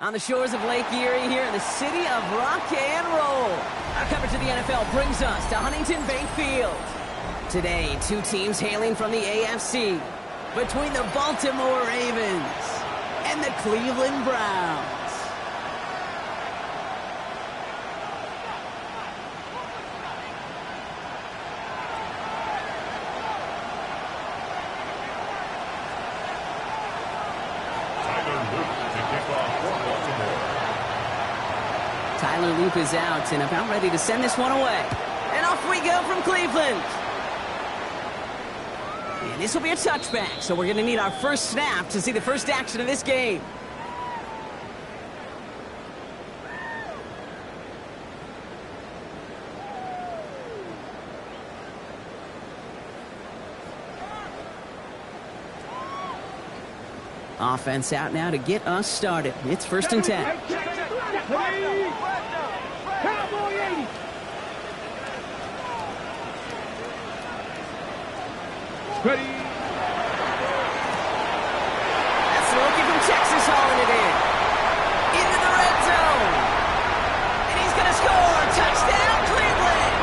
On the shores of Lake Erie here in the city of rock and roll. Our coverage of the NFL brings us to Huntington Bank Field. Today, two teams hailing from the AFC. Between the Baltimore Ravens and the Cleveland Browns. Tyler Loop is out and about ready to send this one away. And off we go from Cleveland. And this will be a touchback, so we're going to need our first snap to see the first action of this game. Offense out now to get us started. It's 1st and 10. Ready. That's the rookie from Texas hauling it in. Into the red zone. And he's going to score. Touchdown, Cleveland.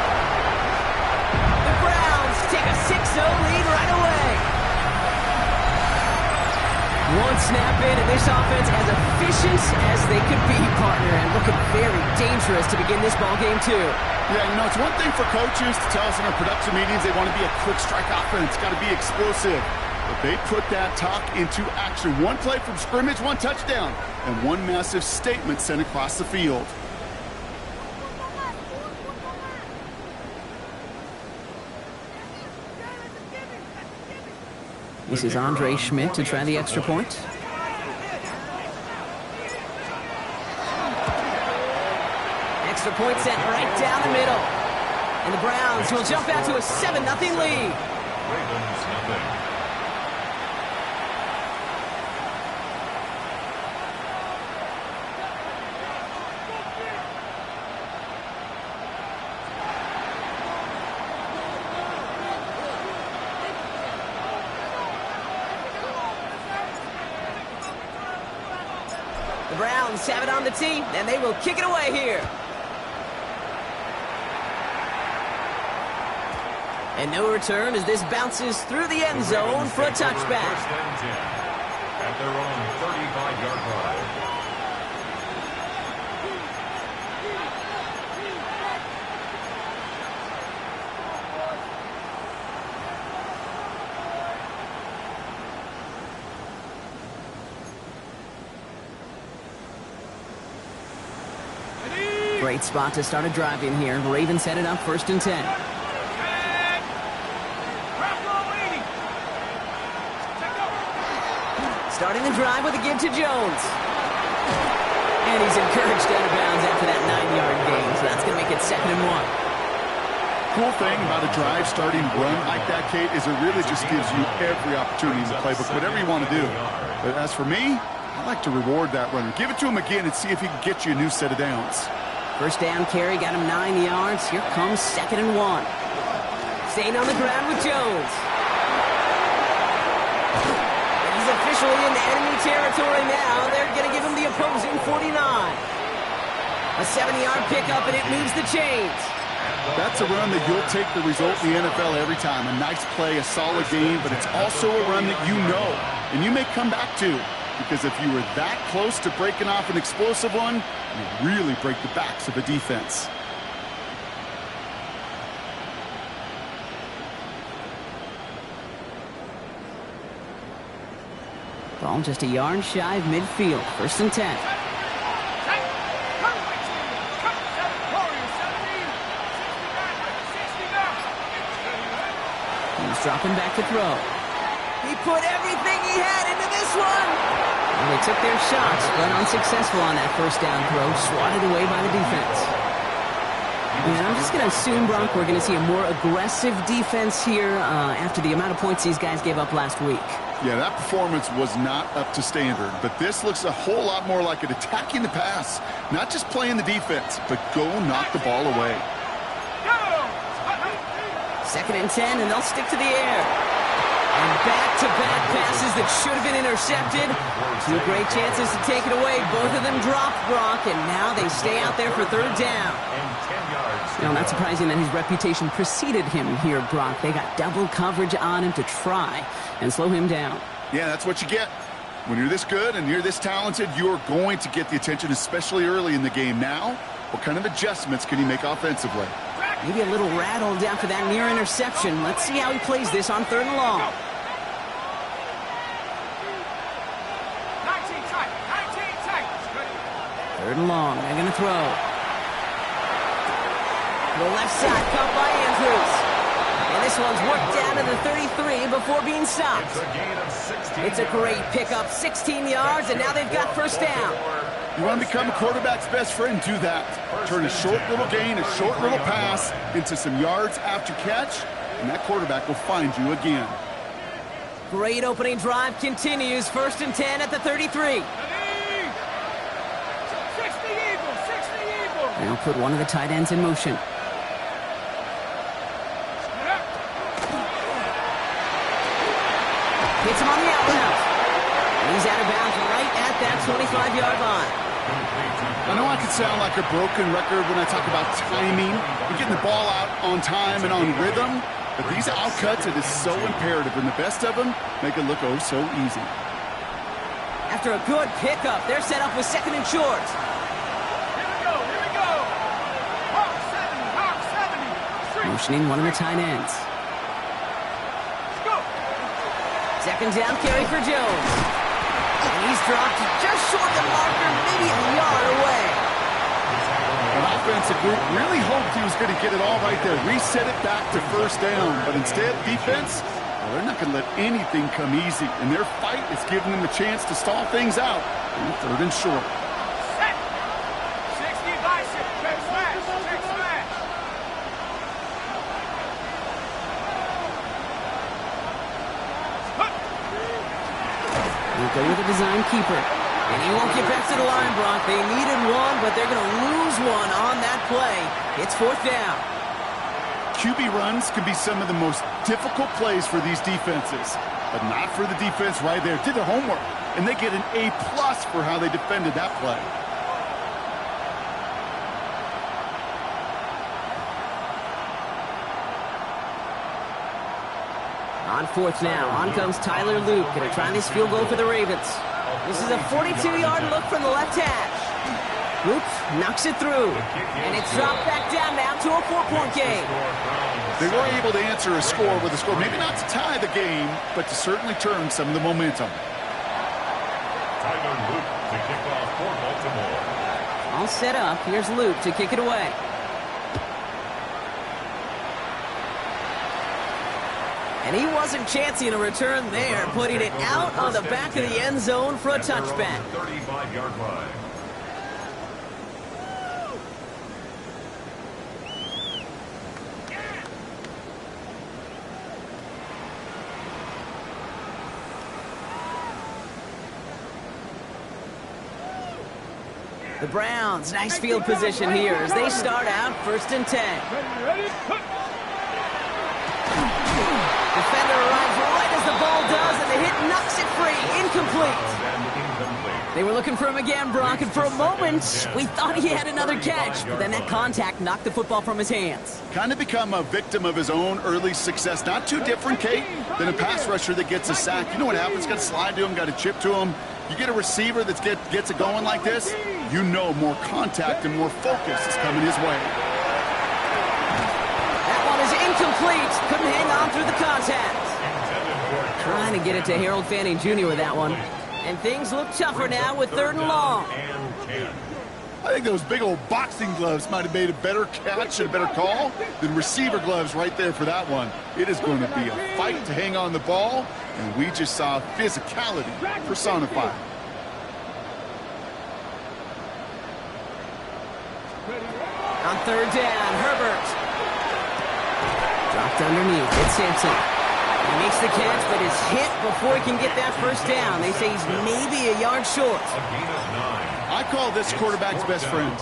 The Browns take a 6-0 lead right away. One snap in, and this offense as efficient as they could be, partner, and looking very dangerous to begin this ball game, too. Yeah, you know, it's one thing for coaches to tell us in our production meetings they want to be a quick strike offense, got to be explosive. But they put that talk into action. One play from scrimmage, one touchdown, and one massive statement sent across the field. This is Andre Schmidt to try the extra point. Extra point sent right down the middle. And the Browns will jump out to a 7-0 lead. Ravens nothing. The Browns have it on the tee, and they will kick it away here. And no return as this bounces through the end zone for a touchback. 1st and 10 at their own 35-yard line. Ready. Great spot to start a drive in here. Ravens headed up 1st and 10. Starting the drive with a give to Jones. And he's encouraged out of bounds after that 9-yard gain, so that's going to make it 2nd and 1. Cool thing about a drive starting run like that, Kate, is it really just gives you every opportunity in the playbook, whatever you want to do. But as for me, I like to reward that runner. Give it to him again and see if he can get you a new set of downs. First down carry got him 9 yards. Here comes 2nd and 1. Staying on the ground with Jones. He's officially in enemy territory now. They're going to give him the opposing 49. A 7-yard pickup, and it moves the chains. That's a run that you'll take the result in the NFL every time. A nice play, a solid game, but it's also a run that you know, and you may come back to. Because if you were that close to breaking off an explosive one, you really break the backs of a defense. Ball just a yard shy of midfield. 1st and 10. He's dropping back to throw. He put everything he had into this one. And they took their shots, but unsuccessful on that 1st down throw. Swatted away by the defense. And I'm just going to assume, Brock, we're going to see a more aggressive defense here after the amount of points these guys gave up last week. Yeah, that performance was not up to standard, but this looks a whole lot more like it attacking the pass, not just playing the defense, but go knock the ball away. 2nd and 10, and they'll stick to the air. And back-to-back passes that should have been intercepted. 2 great chances to take it away. Both of them dropped, Brock, and now they stay out there for 3rd down. Now, not surprising that his reputation preceded him here, Brock. They got double coverage on him to try and slow him down. Yeah, that's what you get. When you're this good and you're this talented, you're going to get the attention, especially early in the game. Now, what kind of adjustments can he make offensively? Maybe a little rattled after that near interception. Let's see how he plays this on 3rd and long. 3rd and long. They're going to throw. To the left side, caught by Andrews. And this one's worked down to the 33 before being stopped. It's a great pickup, 16 yards, and now they've got 1st down. You want to become a quarterback's best friend, do that. Turn a short little gain, a short little pass into some yards after catch, and that quarterback will find you again. Great opening drive continues. 1st and 10 at the 33. Now put one of the tight ends in motion. Hits him on the out route. And he's out of bounds right at that 25-yard line. I know I could sound like a broken record when I talk about timing and getting the ball out on time and on rhythm, but these outcuts, it is so imperative, and the best of them make it look oh so easy. After a good pickup, they're set up with 2nd and short. Motioning one of the tight ends. 2nd down carry for Jones. And he's dropped just short of the marker, maybe a yard away. An offensive group really hoped he was going to get it all right there, reset it back to 1st down. But instead, defense, well, they're not going to let anything come easy. And their fight is giving them a chance to stall things out on 3rd and short. Go with a design keeper. And he won't get back to the line, Brock. They needed one, but they're going to lose one on that play. It's 4th down. QB runs can be some of the most difficult plays for these defenses, but not for the defense right there. Did their homework, and they get an A+ for how they defended that play. On 4th now, on comes Tyler Luke. Going to try this field goal for the Ravens. This is a 42-yard look from the left hash. Luke knocks it through, and it's dropped back down now to a 4-point game. They were able to answer a score with a score, maybe not to tie the game, but to certainly turn some of the momentum. Tyler Luke to kick off for Baltimore. All set up. Here's Luke to kick it away. And he wasn't chancing a return there, putting it out on the back of the end zone for a touchback. 35-yard line. The Browns, nice field position here as they start out 1st and 10. Defender arrives right as the ball does, and the hit knocks it free. Incomplete. They were looking for him again, Brock, and for a moment, we thought he had another catch, but then that contact knocked the football from his hands. Kind of become a victim of his own early success. Not too different, Kate, than a pass rusher that gets a sack. You know what happens? Got to slide to him, got to chip to him. You get a receiver that gets it going like this, you know more contact and more focus is coming his way. That one is incomplete. Couldn't hang on through the contact. Trying to get it to Harold Fanning Jr. with that one. And things look tougher now with 3rd and long. I think those big old boxing gloves might have made a better catch and a better call than receiver gloves right there for that one. It is going to be a fight to hang on the ball, and we just saw physicality personified. On 3rd down, Herbert. Dropped underneath. It's Simpson. He makes the catch, but is hit before he can get that 1st down. They say he's maybe a yard short. I call this quarterback's best friend.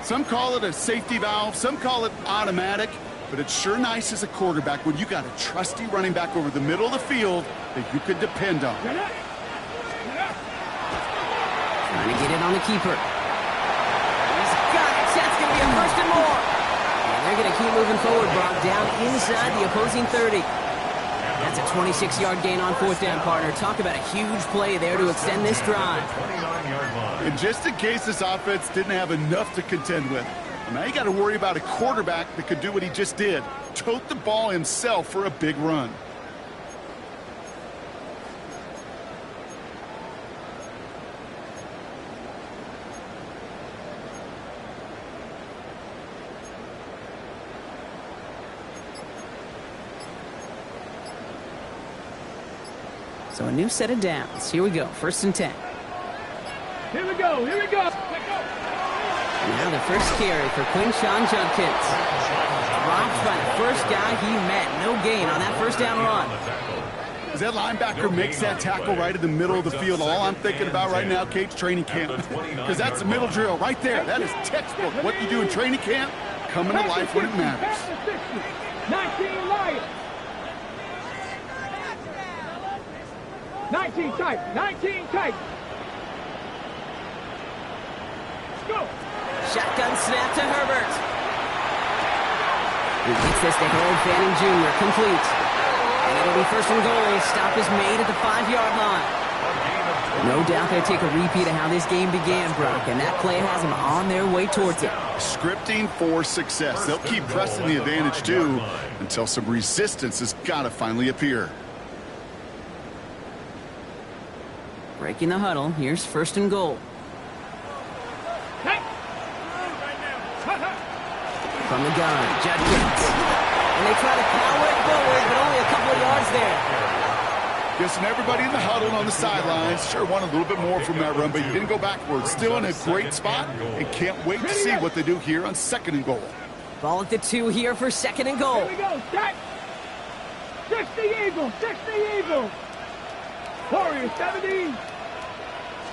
Some call it a safety valve, some call it automatic, but it's sure nice as a quarterback when you got a trusty running back over the middle of the field that you can depend on. Trying to get it on the keeper. He's got it. That's going to be a 1st and more. And they're going to keep moving forward, Brock, down inside the opposing 30. That's a 26-yard gain on 4th down, partner. Talk about a huge play there to extend this drive. And just in case this offense didn't have enough to contend with, now you got to worry about a quarterback that could do what he just did, tote the ball himself for a big run. So a new set of downs. Here we go. 1st and 10. Here we go. Here we go. Now the first carry for Quinshawn Judkins. Dropped by the first guy he met. No gain on that 1st down run. As that linebacker makes that tackle right in the middle of the field, all I'm thinking about right now, Kate's training camp. Because that's the middle drill right there. That is textbook. What you do in training camp, coming to life when it matters. 19 Lions. 19 tight. 19 tight. Let's go. Shotgun snap to Herbert. He gets this to Harold Fanning Jr. Complete. And it'll be 1st and goal. Stop is made at the 5-yard line. No doubt they'll take a repeat of how this game began, Brock, and that play has them on their way towards it. Scripting for success. They'll keep pressing the advantage, too, until some resistance has got to finally appear. Breaking the huddle. Here's 1st and goal. From the gun, Judkins. And they try to power it forward, but only a couple of yards there. Guessing everybody in the huddle and on the sidelines sure wanted a little bit more from that run, but he didn't go backwards. Still in a great spot, and can't wait to see what they do here on 2nd and goal. Ball at the 2 here for 2nd and goal. Here we go. Set. 60 Eagles. 60 Eagles. Warriors 70.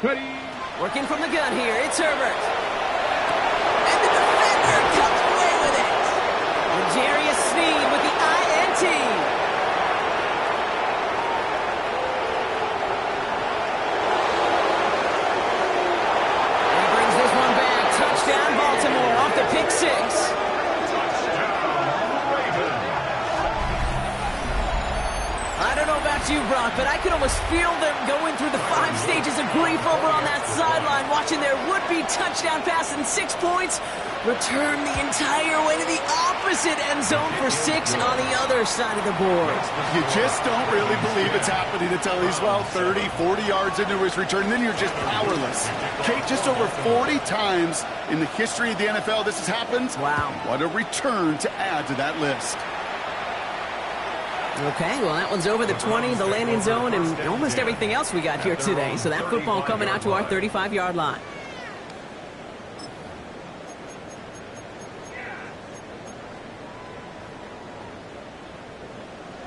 Ready. Working from the gun here. It's Herbert. And the defender comes away with it. L'Jarius Sneed with the INT. And he brings this one back. Touchdown Baltimore off the pick 6. I don't know about you, Brock, but I could almost feel them going through the 5 stages of grief over on that sideline, watching their would-be touchdown pass and 6 points Return the entire way to the opposite end zone for 6 on the other side of the board. You just don't really believe it's happening until he's, well, 30, 40 yards into his return, and then you're just powerless. Kate, just over 40 times in the history of the NFL this has happened. Wow. What a return to add to that list. Okay, well, that one's over the 20, the landing zone, and almost everything else we got here today. So that football coming out to our 35-yard line.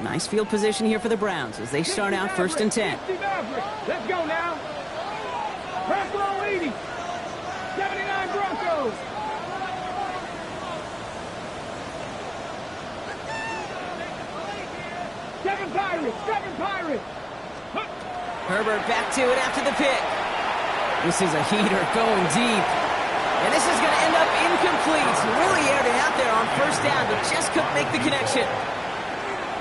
Nice field position here for the Browns as they start out 1st and 10. Let's go now. Press low 80. 79 Broncos. Seven Pirates. Herbert back to it after the pick. This is a heater going deep. And this is going to end up incomplete. Really aired it out there on 1st down, but just couldn't make the connection.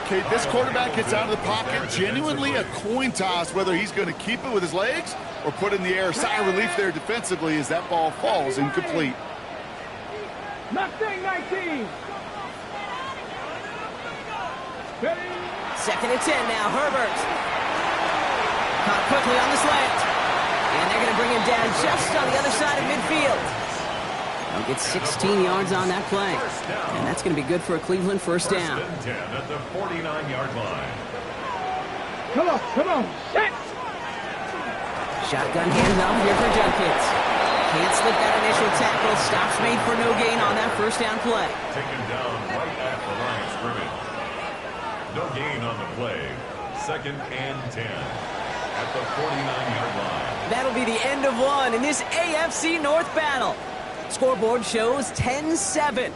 Okay, this quarterback gets out of the pocket, genuinely a coin toss whether he's going to keep it with his legs or put it in the air. Sigh of relief there defensively as that ball falls incomplete. Mustang 19. 2nd and 10 now, Herbert. Caught quickly on the slant. And they're going to bring him down just on the other side of midfield. He'll get 16 yards on that play. And that's going to be good for a Cleveland 1st down. 1st and 10 at the 49-yard line. Come on. Set. Shotgun handoff here for Junkins. Can't slip that initial tackle. Stops made for no gain on that 1st down play. Taken down right at the line of scrimmage. No gain on the play. 2nd and 10 at the 49-yard line. That'll be the end of one in this AFC North battle. Scoreboard shows 10-7.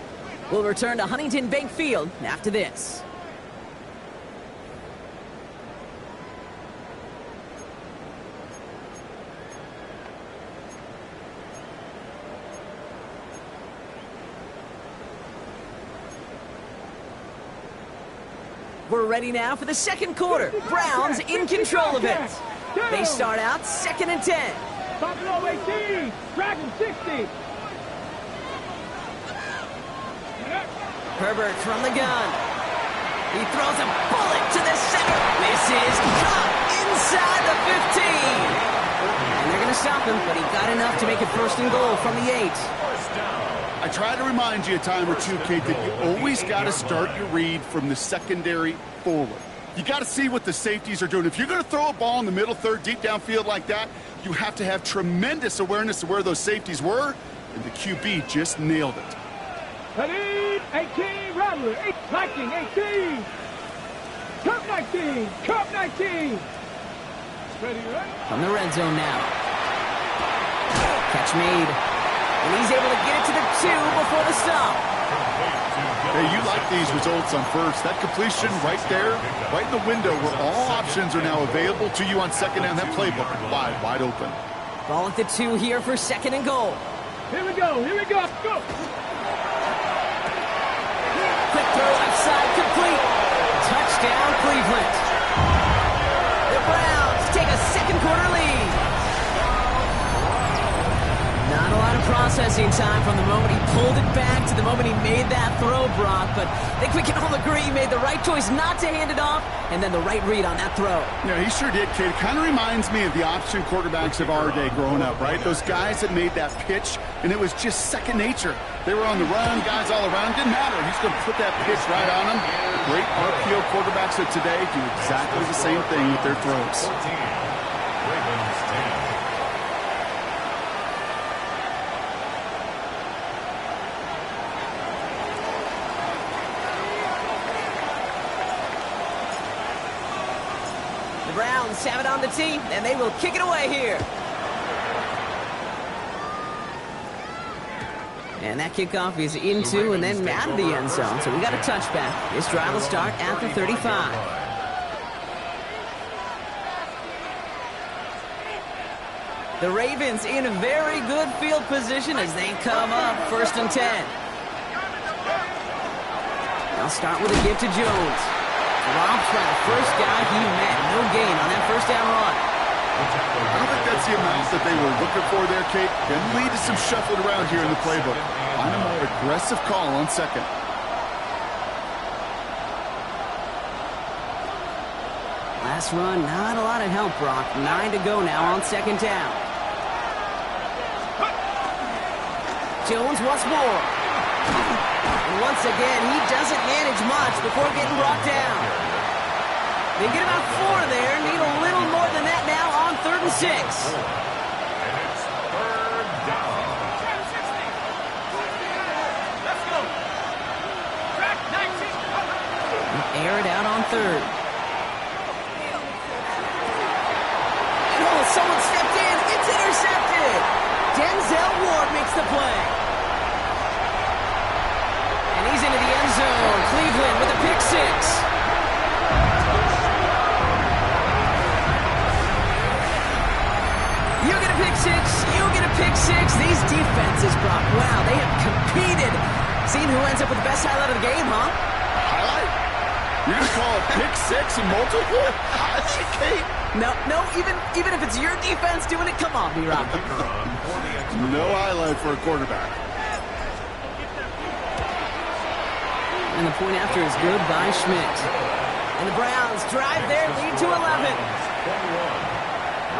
We'll return to Huntington Bank Field after this. We're ready now for the 2nd quarter. Browns in control of it. They start out 2nd and 10. Buffalo 18. Dragon 60. Herbert from the gun. He throws a bullet to the center. This is caught inside the 15. And they're going to stop him, but he got enough to make it 1st and goal from the 8. I try to remind you a time or two, Kate, that you always got to start your read from the secondary forward. You got to see what the safeties are doing. If you're going to throw a ball in the middle third, deep downfield like that, you have to have tremendous awareness of where those safeties were, and the QB just nailed it. 18, Rattler, 19, 18. Cup 19, Cup 19. Ready, right? From the red zone now. Catch made. And he's able to get it to the 2 before the stop. Hey, you like these results on 1st. That completion right there, right in the window where all options are now available to you on 2nd down. That playbook wide open. Ball at the 2 here for 2nd and goal. Here we go, go. Quick throw left side, complete. Touchdown, Cleveland. The Browns take a 2nd quarter lead. Not a lot of processing time from the moment he pulled it back to the moment he made that throw, Brock. But I think we can all agree he made the right choice not to hand it off, and then the right read on that throw. Yeah, he sure did, Kate. Kind of reminds me of the option quarterbacks of our day growing up, right? Those guys that made that pitch, and it was just second nature. They were on the run, guys all around. Didn't matter. He's going to put that pitch right on them. Great RPO quarterbacks of today do exactly the same thing with their throws. 14. Ravens 10. Browns have it on the tee, and they will kick it away here. And that kickoff is into and then out of the end zone, so we got a touchback. This drive will start at the 35. The Ravens in a very good field position as they come up 1st and 10. They'll start with a give to Jones. Drops by the first guy he met. No gain on that 1st down run. I don't think that's the amount that they were looking for there, Kate. Can lead to some shuffling around here in the playbook. Find a more aggressive call on second. Last run, not a lot of help, Brock. 9 to go now on second down. Jones wants more. And once again, he doesn't manage much before getting brought down. They get about 4 there. Need a little more than that now on 3rd and 6. And it's 3rd down. Let's go. Track 19. Air it out on 3rd. Oh, someone stepped in. It's intercepted. Denzel Ward makes the play. And he's into the end zone. Cleveland with a pick 6. You get a pick 6. You get a pick 6. These defenses, Brock, wow, they have competed. Seeing who ends up with the best highlight of the game, huh? Highlight? You're going to call a pick 6 and multiple? Highlight, Kate? No, even if it's your defense doing it, come on, B-Rock. No highlight for a quarterback. And the point after is good by Schmidt. And the Browns drive their lead to 11. 21.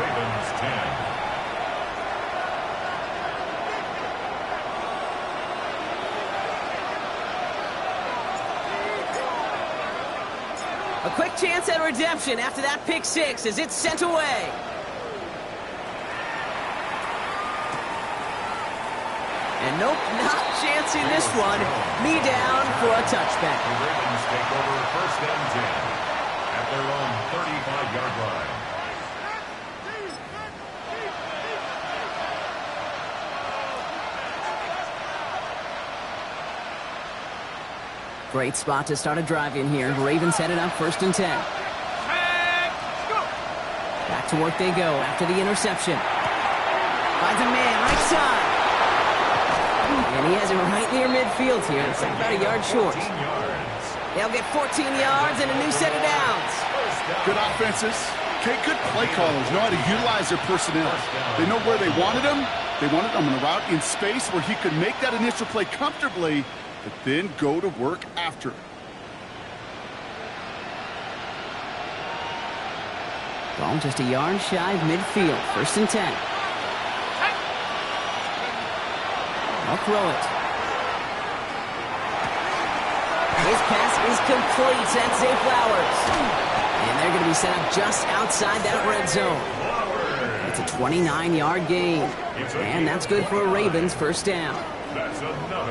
Ravens 10. A quick chance at redemption after that pick 6 as it's sent away. And nope, not chancing this one. Knee down for a touchback. The Ravens take over 1st and 10 at their own 35-yard line. Great spot to start a drive in here. Ravens headed up 1st and 10. Back to work they go after the interception. Finds a man right side. And he has it right near midfield here. It's about a yard short. They'll get 14 yards and a new set of downs. Good offenses. Okay, good play callers know how to utilize their personnel. They know where they wanted him. They wanted him on a route in space where he could make that initial play comfortably, but then go to work after. Ball just a yard shy of midfield. 1st and 10. I'll throw it. His pass is complete. That's Zay Flowers. And they're going to be set up just outside that red zone. It's a 29-yard gain. And that's good for a Ravens 1st down.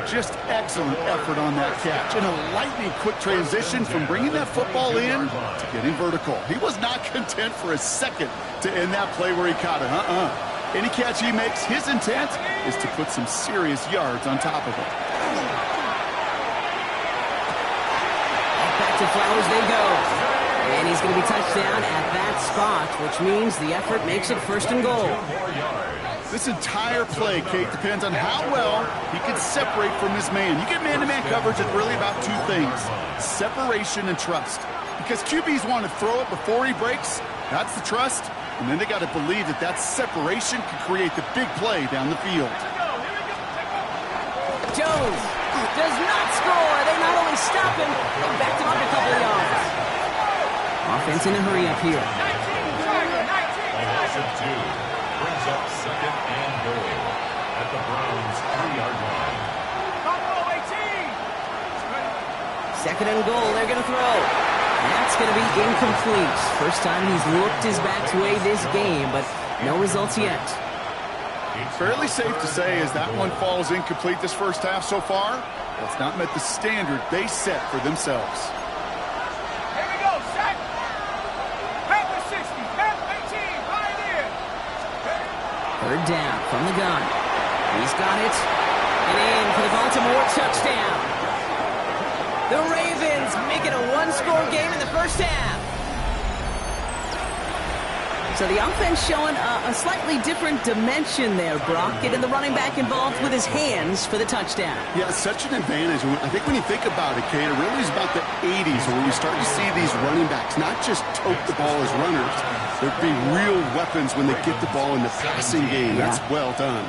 Just excellent effort on that catch. And a lightning quick transition from bringing that football in to getting vertical. He was not content for a second to end that play where he caught it. Any catch he makes, his intent is to put some serious yards on top of it. Back to Flowers they go. And he's going to be touched down at that spot, which means the effort makes it 1st and goal. This entire play, Kate, depends on how well he can separate from his man. You get man-to-man coverage, it's really about 2 things: separation and trust. Because QBs want to throw it before he breaks. That's the trust. And then they got to believe that that separation can create the big play down the field. Jones does not score. They not only stop him, they backed him up a couple of yards. Offense in a hurry up here. A loss of 2 brings up 2nd and goal at the Browns' 3-yard line. 2nd and goal. They're going to throw. That's going to be incomplete. First time he's looked his back way this game, but no results yet. Fairly safe to say as that one falls incomplete this first half so far, it's not met the standard they set for themselves. Here we go, set. Panther 60, Panther 18, right in. 3rd down from the gun. He's got it. And in for the Baltimore touchdown. The Ravens make it a 1-score game in the first half. So the offense showing a slightly different dimension there, Brock, getting the running back involved with his hands for the touchdown. Yeah, such an advantage. I think when you think about it, Kate, it really is about the 80s where we start to see these running backs not just tote the ball as runners, but be real weapons when they get the ball in the passing game. That's well done.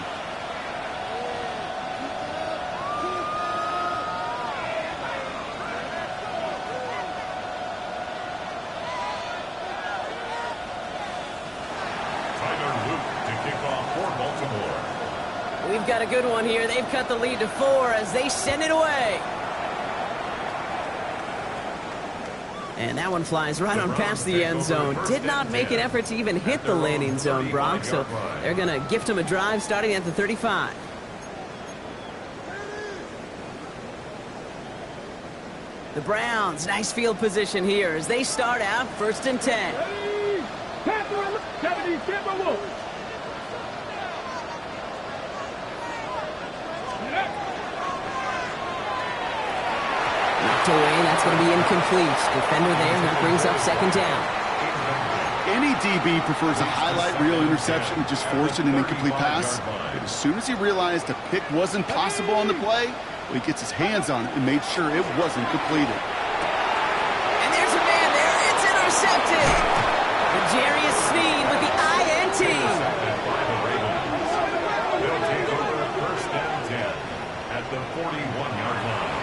We've got a good one here. They've cut the lead to 4 as they send it away. And that one flies right on past the end zone. Did not make an effort to even hit the landing zone, Brock. So they're going to gift him a drive starting at the 35. The Browns, nice field position here as they start out 1st and 10. Away. That's going to be incomplete. Defender there. That brings up 2nd down. Any DB prefers a highlight reel interception to just forcing an incomplete pass. But as soon as he realized a pick wasn't possible on the play, well, he gets his hands on it and made sure it wasn't completed. And there's a man there. It's intercepted. And Jarius Sneed with the INT. They'll take over 1st and 10 at the 41-yard line.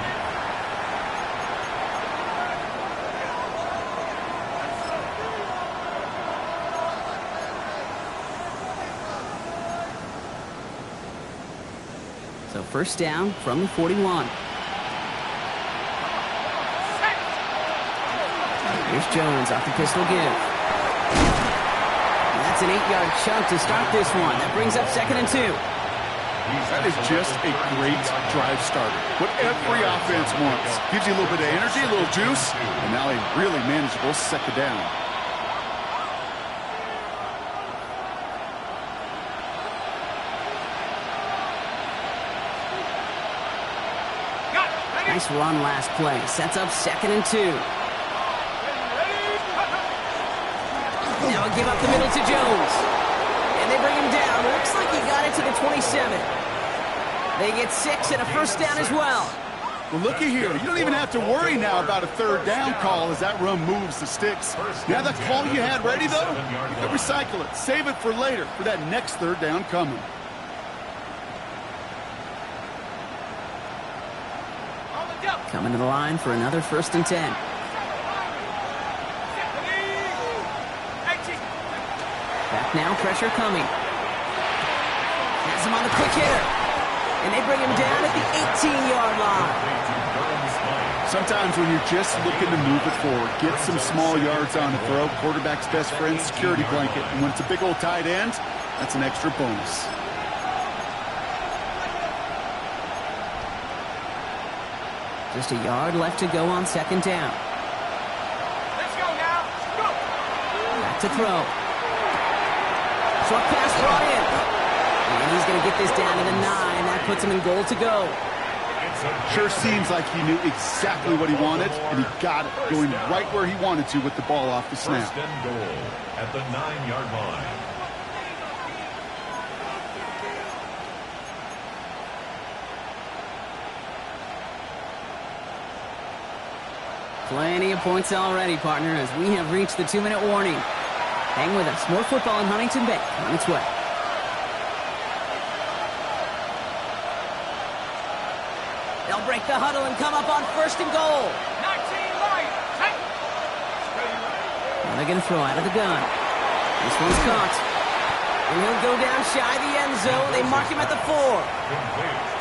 So 1st down from the 41. Here's Jones off the pistol give. And that's an 8-yard chunk to start this one. That brings up 2nd and 2. That is just a great drive starter. What every offense wants. Gives you a little bit of energy, a little juice, and now a really manageable 2nd down. Nice run last play. Sets up 2nd and 2. Now give up the middle to Jones. And they bring him down. Looks like he got it to the 27. They get 6 and a 1st down as well. Well, looky here. You don't even have to worry now about a 3rd down call as that run moves the sticks. Now that call you had ready, though, you can recycle it. Save it for later for that next 3rd down coming. Coming to the line for another 1st and 10. Back now, pressure coming. Has him on the quick hitter. And they bring him down at the 18-yard line. Sometimes when you're just looking to move it forward, get some small yards on the throw, quarterback's best friend, security blanket. And when it's a big old tight end, that's an extra bonus. Just a yard left to go on 2nd down. Let's go now. Go. Back to throw. Short pass brought in. And he's going to get this down to the 9. That puts him in goal to go. Sure seems like he knew exactly what he wanted, and he got it, going right where he wanted to with the ball off the snap. 1st and goal at the 9-yard line. Plenty of points already, partner, as we have reached the 2-minute warning. Hang with us. More football in Huntington Bank on its way. They'll break the huddle and come up on 1st and goal. 19 right. Take. Now they're going to throw out of the gun. This one's caught. And he'll go down shy of the end zone. They mark him at the 4.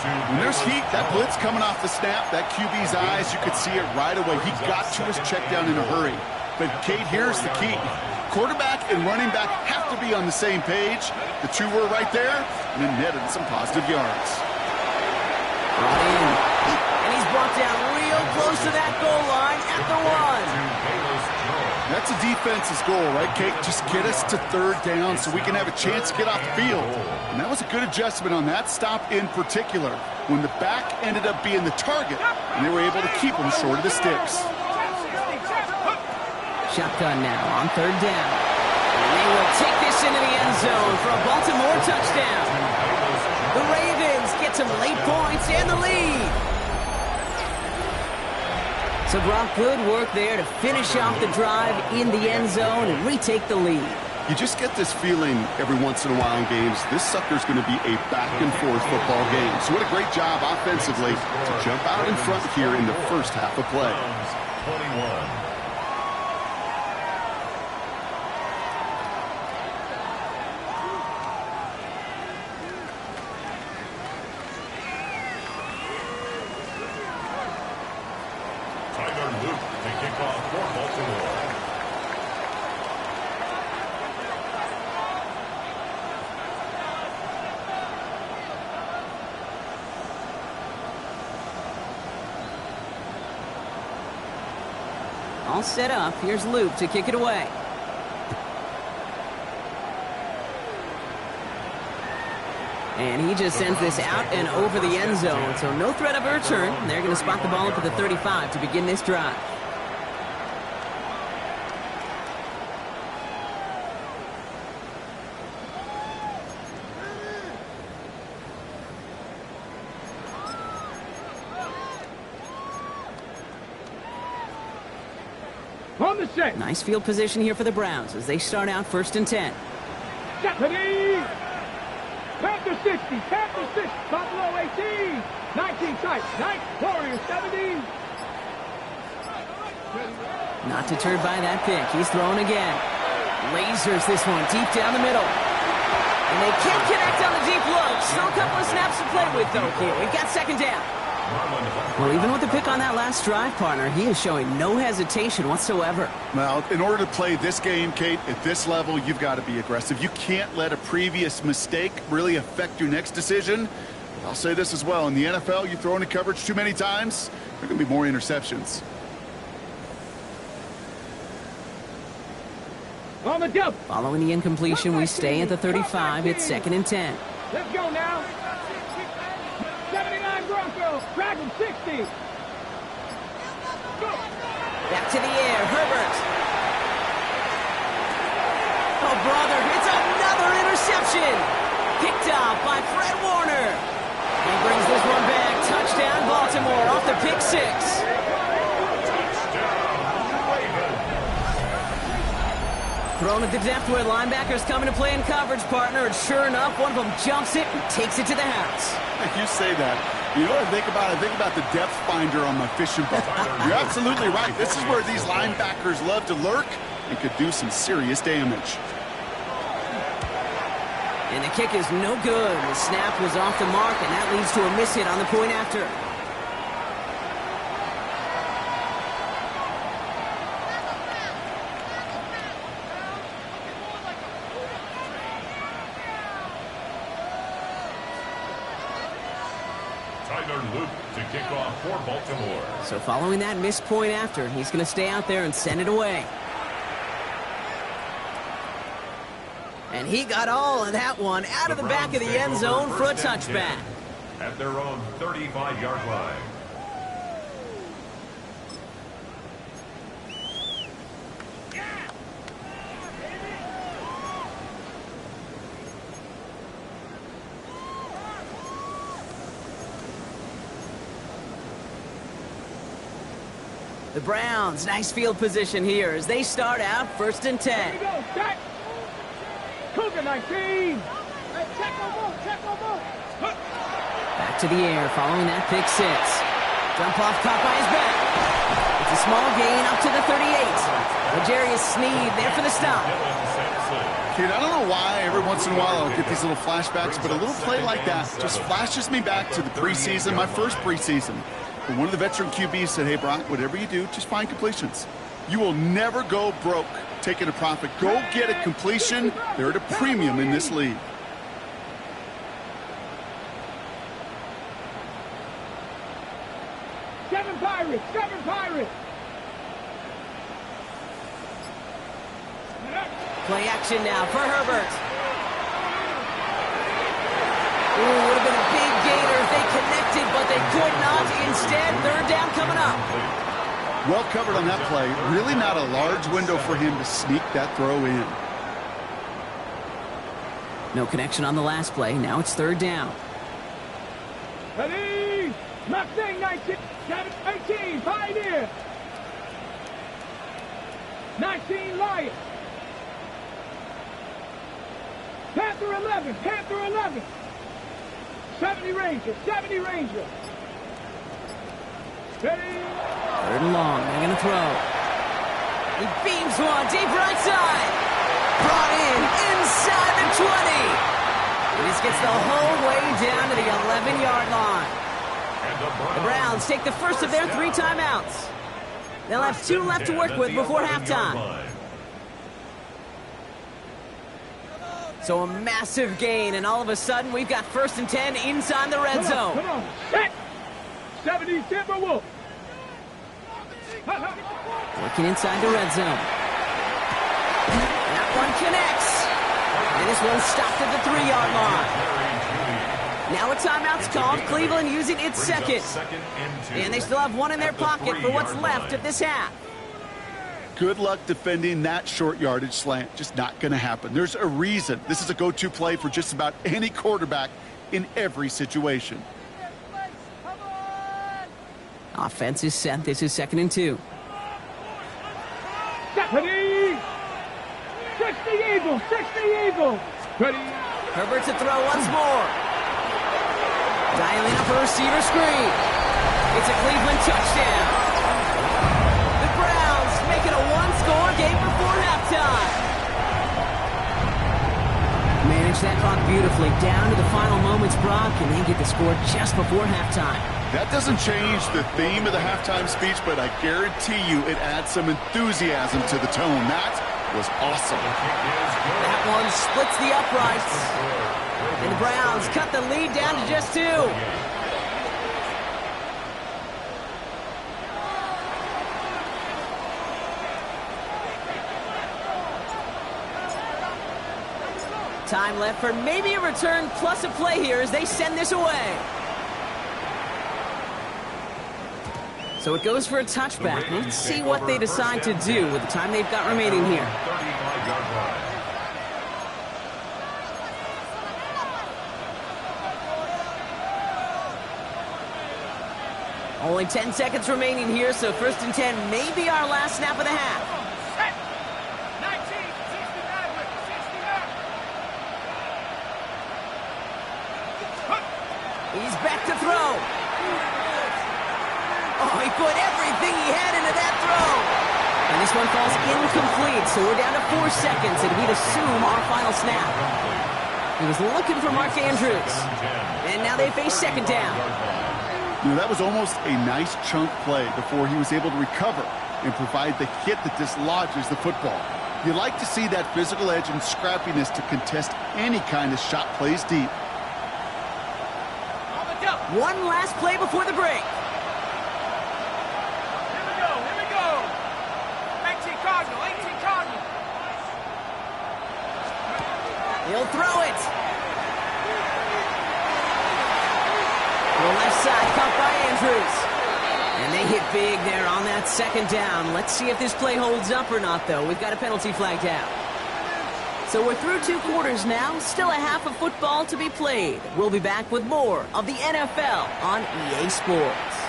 When there's heat, that blitz coming off the snap, that QB's eyes, you could see it right away. He got to his check down in a hurry. But, Kate, here's the key. Quarterback and running back have to be on the same page. The two were right there, and then netted some positive yards. Brought in. And he's brought down real close to that goal line at the 1. That's a defense's goal, right, Kate? Just get us to 3rd down so we can have a chance to get off the field. And that was a good adjustment on that stop in particular, when the back ended up being the target, and they were able to keep him short of the sticks. Shotgun now on 3rd down. They will take this into the end zone for a Baltimore touchdown. The Ravens get some late points and the lead. So, Brock, good work there to finish off the drive in the end zone and retake the lead. You just get this feeling every once in a while in games, this sucker's going to be a back-and-forth football game. So what a great job offensively to jump out in front here in the first half of play. 21. Luke to kick off for Baltimore. All set up. Here's Luke to kick it away. And he just sends this out and over the end zone, so no threat of a return. They're going to spot the ball up at the 35 to begin this drive. On the set. Nice field position here for the Browns as they start out 1st and 10. Deputy! Panther 60, Panther 6, Buffalo 18, 19 tight, 9, Warriors 17. Not deterred by that pick. He's throwing again. Lasers this one deep down the middle. And they can't connect on the deep look. Still a couple of snaps to play with, though, here. We've got 2nd down. Well, even with the pick on that last drive, partner, he is showing no hesitation whatsoever. Well, in order to play this game, Kate, at this level, you've got to be aggressive. You can't let a previous mistake really affect your next decision. I'll say this as well. In the NFL, you throw into coverage too many times, there are going to be more interceptions. On the jump. Following the incompletion, we stay at the 35. It's 2nd and 10. Let's go now. 79 Broncos. Drag him 60. Go. Back to the air. Herbert. Oh, brother. It's another interception. Picked up by Fred Warner. He brings this one back. Touchdown, Baltimore, off the pick 6. Thrown at the depth where linebackers coming to play in coverage, partner, and sure enough, one of them jumps it and takes it to the house. You say that. You know what I think about? I think about the depth finder on my fishing boat. You're absolutely right. This is where these linebackers love to lurk and could do some serious damage. And the kick is no good. The snap was off the mark, and that leads to a miss hit on the point after. Luke to kick off for Baltimore. So following that missed point after, he's going to stay out there and send it away. And he got all of that one out of the back of the end zone for a touchback. At their own 35-yard line. The Browns, nice field position here as they start out 1st and 10. Here we go, set. Cougar 19. Check over, check over. Back to the air following that pick 6. Jump off caught by his back. It's a small gain up to the 38. L'Jarius Sneed there for the stop. Kid, I don't know why every once in a while I'll get these little flashbacks, but a little play like that just flashes me back to the preseason, my first preseason. But one of the veteran QBs said, hey, Brock, whatever you do, just find completions. You will never go broke taking a profit. Go get a completion. They're at a premium in this league. Seven Pirates, 7 Pirates. Play action now for Herbert. Ooh, would have been a big gainer if they connected, but they could not. Instead, 3rd down coming up. Well covered on that play. Really not a large window for him to sneak that throw in. No connection on the last play. Now it's third down. Ready? Mustang 19, 18, Pioneer. 19, Lion. Panther 11, Panther 11. 70 Ranger, 70 Ranger. Ready? Third and long. They're going to throw. He beams one. Deep right side. Brought in inside the 20. And this gets the whole way down to the 11-yard line. The Browns take the first of their 3 timeouts. They'll have 2 left to work with before halftime. So a massive gain, and all of a sudden we've got 1st and 10 inside the red zone. Come on, set. 70 Timberwolf. Working inside the red zone. That one connects. And this one stopped at the 3-yard line. Now a timeout's called. Cleveland using its second. And they still have 1 in their pocket for what's left of this half. Good luck defending that short yardage slant. Just not going to happen. There's a reason this is a go-to play for just about any quarterback in every situation. Offense is set. This is 2nd and 2. Ready? 60 Eagles, 60 Eagles. Ready? Herbert to throw once more. Dialing up a receiver screen. It's a Cleveland touchdown. The Browns make it a 1-score game before halftime. Manage that clock beautifully down to the final moments, Brock, and they get the score just before halftime. That doesn't change the theme of the halftime speech, but I guarantee you it adds some enthusiasm to the tone. That was awesome. That one splits the uprights. And the Browns cut the lead down to just 2. Time left for maybe a return plus a play here as they send this away. So it goes for a touchback. Let's see what they decide to do with the time they've got remaining here. Only 10 seconds remaining here, so 1st and 10 may be our last snap of the half. He's back to throw. Oh, he put everything he had into that throw. And this one falls incomplete, so we're down to 4 seconds, and we'd assume our final snap. He was looking for Mark Andrews. And now they face 2nd down. You know, that was almost a nice chunk play before he was able to recover and provide the hit that dislodges the football. You like to see that physical edge and scrappiness to contest any kind of shot plays deep. One last play before the break. Here we go. 18 Cardinal, 18 Cardinal. He'll throw it. The left side caught by Andrews. And they hit big there on that 2nd down. Let's see if this play holds up or not, though. We've got a penalty flagged out. So we're through 2 quarters now. Still a half of football to be played. We'll be back with more of the NFL on EA Sports.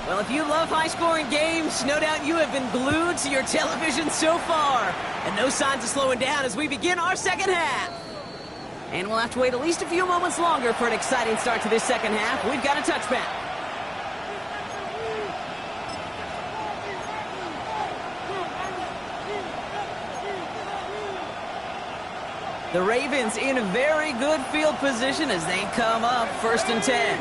Well, if you love high-scoring games, no doubt you have been glued to your television so far. And no signs of slowing down as we begin our 2nd half. And we'll have to wait at least a few moments longer for an exciting start to this 2nd half. We've got a touchback. The Ravens in a very good field position as they come up 1st and 10.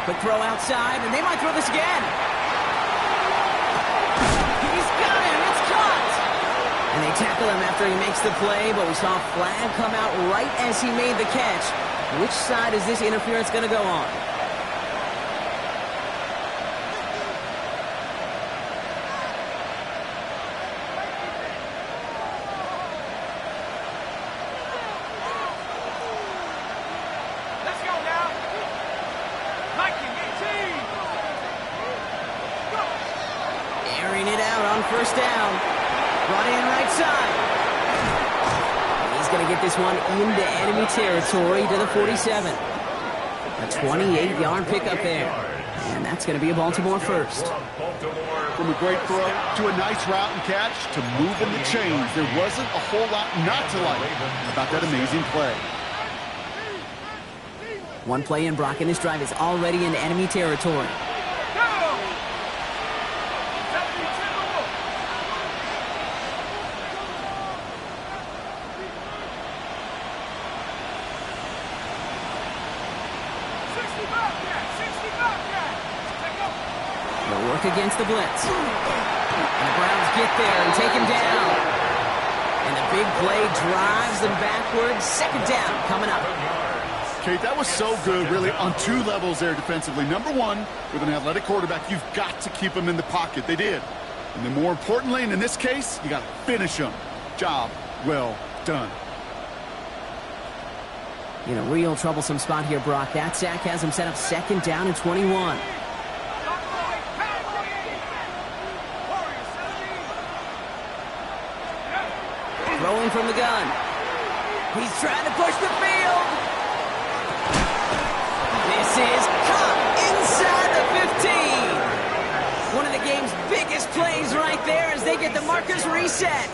Quick throw outside, and they might throw this again. He's got him. It's caught. And they tackle him after he makes the play, but we saw a flag come out right as he made the catch. Which side is this interference going to go on? out on first down. Brought in right side. He's going to get this one into enemy territory to the 47. A 28-yard pickup there. And that's going to be a Baltimore first. From a great throw to a nice route and catch to moving the chains, there wasn't a whole lot not to like about that amazing play. One play in, Brock, and this drive is already in enemy territory. They'll work against the blitz. And the Browns get there and take him down. And the big play drives them backwards. Second down coming up. Kate, that was so good, really, on two levels there defensively. Number one, with an athletic quarterback, you've got to keep him in the pocket. They did. And then more importantly, and in this case, you got to finish him. Job well done. In a real troublesome spot here, Brock. That sack has him set up second down and 21. Throwing from the gun. He's trying to push the field. This is caught inside the 15. One of the game's biggest plays right there as they get the markers reset.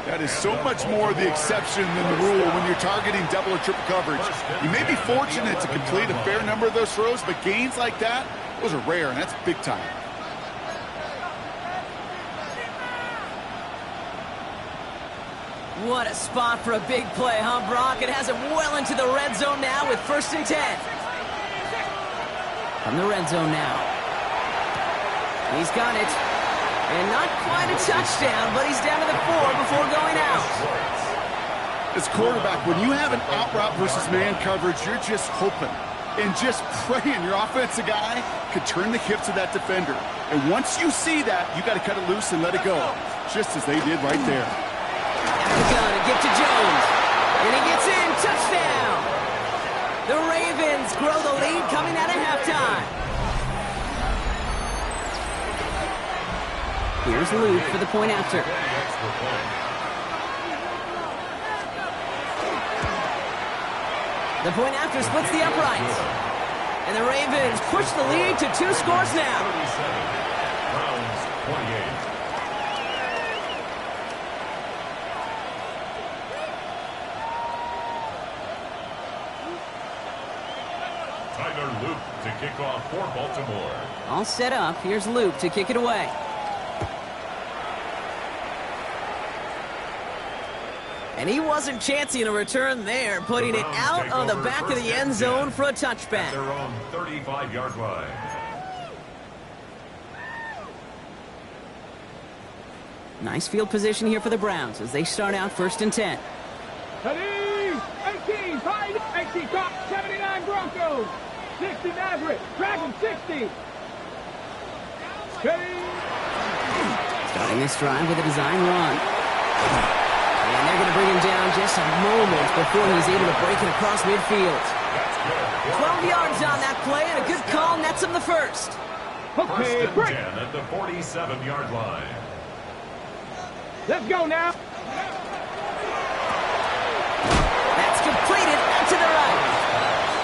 That is so much more the exception than the rule when you're targeting double or triple coverage. You may be fortunate to complete a fair number of those throws, but gains like that, those are rare, and that's big time. What a spot for a big play, huh, Brock? It has him well into the red zone now with 1st and 10. From the red zone now. He's got it. And not quite a touchdown, but he's down to the 4 before going out. As quarterback, when you have an out route versus man coverage, you're just hoping and just praying your offensive guy could turn the hips of that defender. And once you see that, you got to cut it loose and let it go, just as they did right there. Out of the gun, a gift to Jones. And he gets in, touchdown. The Ravens grow the lead coming out of halftime. Here's Luke for the point after. The point after splits the uprights. And the Ravens push the lead to 2 scores now. Browns 28. Tyler Luke to kick off for Baltimore. All set up. Here's Luke to kick it away. And he wasn't chancing a return there, putting it out on the back of the end zone for a touchback. Their own 35-yard line. Nice field position here for the Browns as they start out 1st and 10. 18, 79 Broncos. 60 Maverick. Dragon 60. Starting this drive with a design run. And they're going to bring him down just a moment before he's able to break it across midfield. 12 yards on that play, and a good call nets him the first. Okay, break. 10 at the 47-yard line. Let's go now. That's completed out to the right.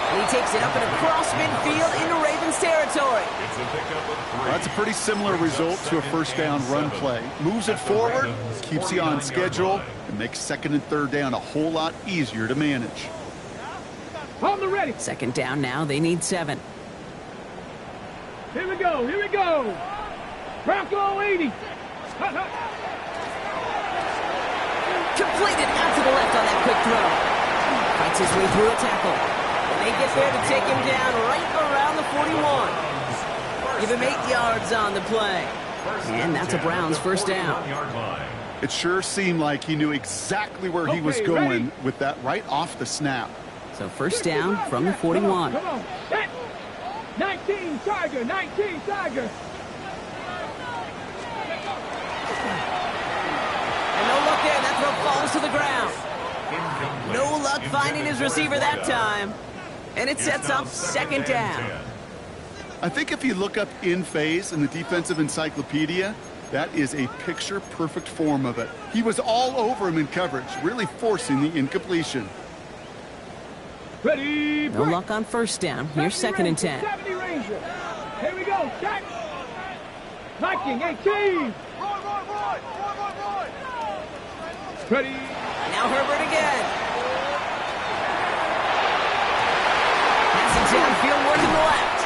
And he takes it up and across midfield into Ravens territory. It's a pickup of 3. That's a pretty similar result to a first down run play. Moves it forward, keeps you on schedule, and makes 2nd and 3rd down a whole lot easier to manage. On the ready. 2nd down now. They need 7. Here we go. Here we go. Bronco 80. Completed out to the left on that quick throw. Fights his way through a tackle. And they get there to take him down right around the 41. Give him 8 yards on the play. And that's a Browns first down. It sure seemed like he knew exactly where he was going with that right off the snap. So first down from the 41. Come on. 19 Tiger. 19 Tiger. And no luck there. That throw falls to the ground. No luck finding his receiver that time. And it sets up 2nd down. I think if you look up in phase in the defensive encyclopedia, That is a picture-perfect form of it. He was all over him in coverage, really forcing the incompletion. Ready, No luck on first down. Here's 2nd and 10. 70 Ranger. Here we go, check. Viking 18. Roy. Ready. Now Herbert again. Passing downfield, working the left.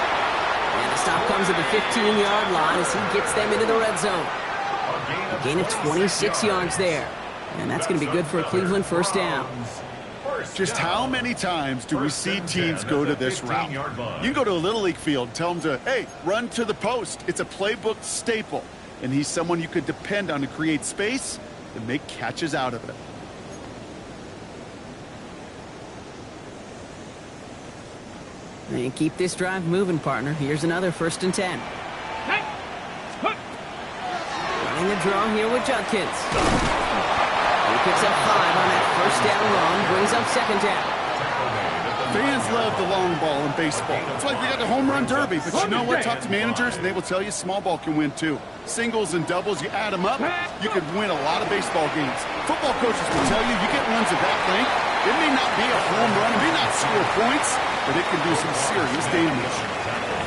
And the stop comes at the 15-yard line as he gets them into the red zone. A gain of 26 yards there. And that's going to be good for a Cleveland first down. Just how many times do we see teams go to this route? You can go to a Little League field, tell them to, hey, run to the post. It's a playbook staple. And he's someone you could depend on to create space and make catches out of it. And keep this drive moving, partner. Here's another 1st and 10. Running the draw here with Judkins. He picks up 5 on that first down run, brings up 2nd down. Fans love the long ball in baseball. That's why they got the home run derby. But you know what? Talk to managers, and they will tell you small ball can win too. Singles and doubles, you add them up, you could win a lot of baseball games. Football coaches will tell you, you get runs of that length, it may not be a home run, it may not score points, but it can do some serious damage.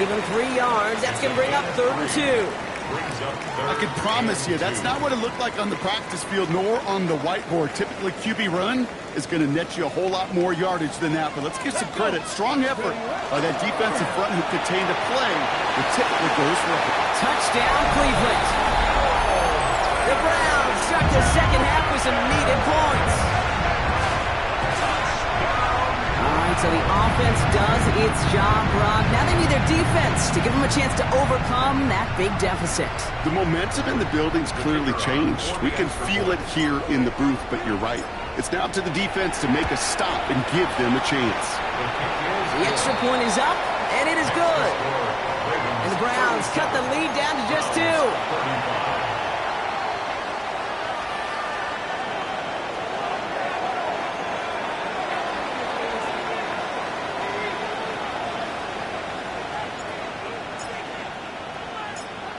Give him 3 yards. That's going to bring up 3rd and 2. I can promise you, that's not what it looked like on the practice field, nor on the whiteboard. Typically, QB run is going to net you a whole lot more yardage than that. But let's give some credit. Strong effort by that defensive front who contained a play that typically goes right. Touchdown, Cleveland. The Browns start the second half with some needed points. All right, so the offense does its job, Rob. Now they need their defense to give them a chance to overcome that big deficit. The momentum in the building's clearly changed. We can feel it here in the booth, but you're right. It's now up to the defense to make a stop and give them a chance. The extra point is up, and it is good. And the Browns cut the lead down to just 2.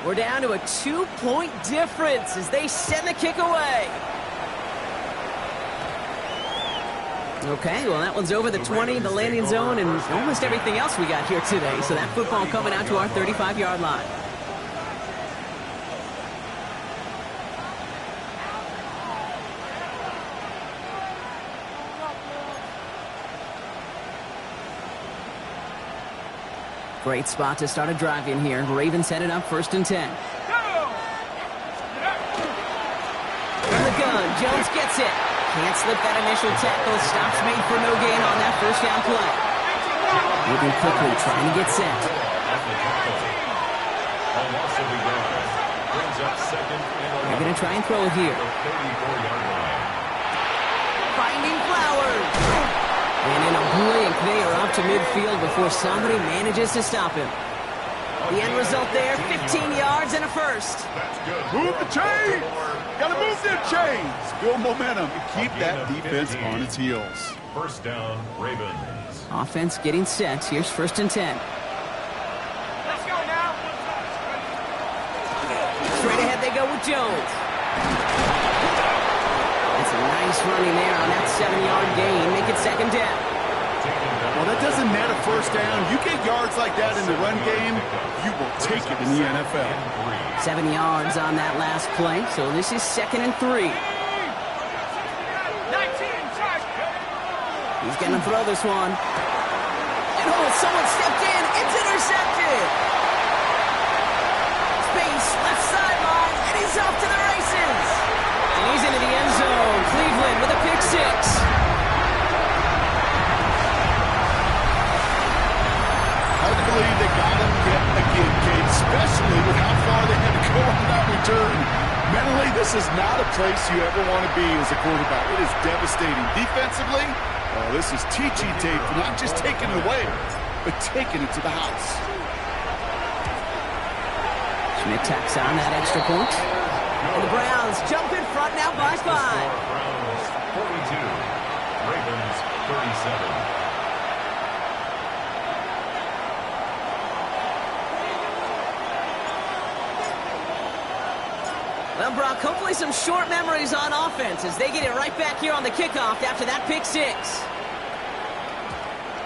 We're down to a 2-point difference as they send the kick away. Okay, well, that one's over the 20, the landing zone, and almost everything else we got here today. So that football coming out to our 35-yard line. Great spot to start a drive in here. Ravens headed up 1st and 10. From the gun, Jones gets it. Can't slip that initial tackle. Stops made for no gain on that first down play. Moving quickly, trying to get set. They're going to try and throw it here. Finding Flowers. And in a blink, they are up to midfield before somebody manages to stop him. The end result there, 15 yards and a first. Move the chains! Gotta move them chains! Build momentum and keep that defense on its heels. First down, Ravens. Offense getting set. Here's 1st and 10. Let's go now. Straight ahead they go with Jones. That's a nice running there on that 7-yard gain. Make it 2nd down. Well, that doesn't net a first down. You get yards like that in the run game, you will take it in the NFL. 7 yards on that last play, so this is 2nd and 3. 19, He's going to throw this one. And oh, someone stepped in. It's intercepted. Space, left sideline, and he's off to the races. And he's into the end zone. Cleveland with a pick 6. Hard to believe they got him yet again, Kate, especially with how far they had to go on that return. Mentally, this is not a place you ever want to be as a quarterback. It is devastating. Defensively, this is teaching tape for not just taking it away, but taking it to the house. Schmidt tacks on that extra point. And the Browns jump in front now by 5. Browns 42, Ravens 37. Well, Brock, hopefully some short memories on offense as they get it right back here on the kickoff after that pick six.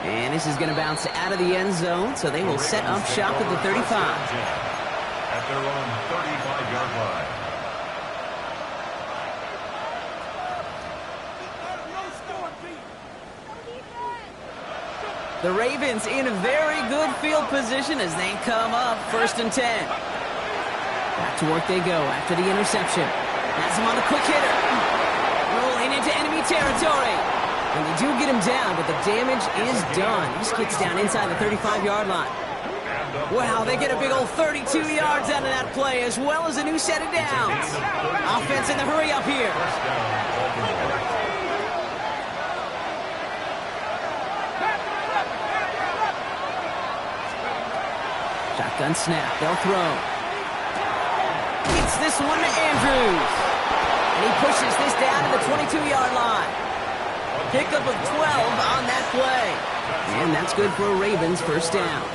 And this is going to bounce out of the end zone, so they will set up shop at the 35. At their own 35-yard line. The Ravens in a very good field position as they come up 1st and 10. Back to work they go after the interception. Has him on a quick hitter. Rolling into enemy territory. And they do get him down, but the damage is done. He just gets down inside the 35-yard line. Wow, they get a big old 32 yards out of that play, as well as a new set of downs. Offense in the hurry up here. Shotgun snap, they'll throw. Gets this one to Andrews. And he pushes this down to the 22-yard line. Pickup of 12 on that play. And that's good for a Ravens first down.